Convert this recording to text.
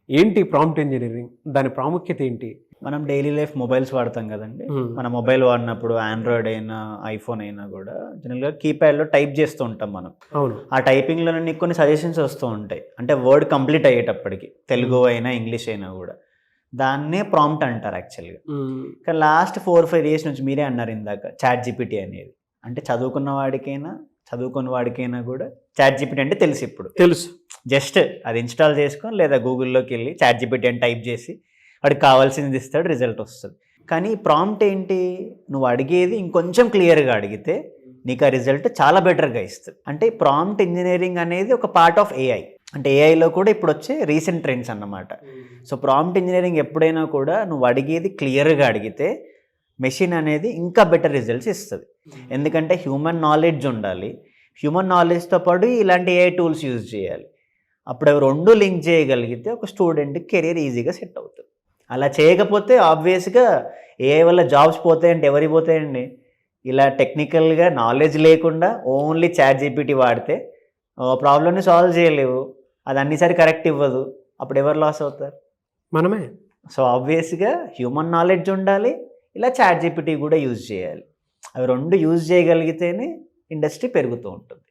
ఏంటి prompt engineering? దాని ప్రాముఖ్యత ఏంటి? మనం డైలీ లైఫ్ మొబైల్స్ వాడతాం కదండి. హ్మ్. మన మొబైల్ వాడినప్పుడు ఆండ్రాయిడ్ అయినా, ఐఫోన్ అయినా కూడా జనరల్‌గా కీప్యాడ్‌లో టైప్ చేస్తూ ఉంటాం మనం. అవును. ఆ టైపింగ్‌లోనే నీకు కొన్ని సజెషన్స్ వస్తూ ఉంటాయి. అంటే వర్డ్ కంప్లీట్ అయ్యేటప్పటికి. తెలుగు హ్మ్. అయినా, ఇంగ్లీష్ అయినా కూడా. దాన్నే ప్రాంప్ట్ అంటారు యాక్చువల్‌గా. హ్మ్. కానీ లాస్ట్ 4, 5 ఇయర్స్ నుంచి మీరే అన్నారు ఇందాక చాట్ జీపీటీ అనేది. అంటే చదువుకున్న వాడికైనా, చదువుకోని వాడికైనా కూడా చాట్ జీపీటీ అంటే తెలుసు ఇప్పుడు. తెలుసు. జస్ట్ అది ఇన్‌స్టాల్ చేసుకొని లేదా గూగుల్‌లోకెళ్ళి చాట్ జీపీటీ అని టైప్ చేసి వాడికి కావాల్సింది ఇస్తాడు, రిజల్ట్ వస్తది. కానీ ప్రాంప్ట్ ఏంటి? నువ్వు అడిగేది ఇంకొంచెం క్లియర్‌గా అడిగితే నీకు ఆ రిజల్ట్ చాలా బెటర్‌గా ఇస్తది. అంటే ప్రాంప్ట్ ఇంజినీరింగ్ అనేది ఒక పార్ట్ ఆఫ్ ఏఐ. అంటే ఏఐలో కూడా ఇప్పుడొచ్చే రీసెంట్ ట్రెండ్స్ అన్నమాట. సో ప్రాంప్ట్ ఇంజినీరింగ్ ఎప్పుడైనా కూడా నువ్వు అడిగేది క్లియర్‌గా అడిగితే మెషిన్ అనేది ఇంకా బెటర్ రిజల్ట్స్ ఇస్తది. ఎందుకంటే హ్యూమన్ నాలెడ్జ్ ఉండాలి. హ్యూమన్ నాలెడ్జ్‌తో పాటు ఇలాంటి ఏఐ టూల్స్ యూజ్ చేయాలి. అప్పుడు అవి 2 లింక్ చేయగలిగితే ఒక స్టూడెంట్‌కి కెరియర్ ఈజీగా సెట్ అవుతది. అలా చేయకపోతే ఆబ్వియస్‌గా ఏఐ వల్ల జాబ్స్ పోతాయంటే ఎవరివి పోతాయండి? ఇలా టెక్నికల్‌గా నాలెడ్జ్ లేకుండా ఓన్లీ చాట్ జీపీటీ వాడితే ప్రాబ్లమ్‌ని సాల్వ్ చేయలేవు. అది అన్నిసారి కరెక్ట్ ఇవ్వదు. అప్పుడు ఎవరు లాస్ అవుతారు? మనమే. సో ఆబ్వియస్‌గా హ్యూమన్ నాలెడ్జ్ ఉండాలి. ఇలా చాట్ జీపీటీ కూడా యూజ్ చేయాలి. అవి 2 యూజ్ చేయగలిగితేనే ఇండస్ట్రీ పెరుగుతూ ఉంటుంది.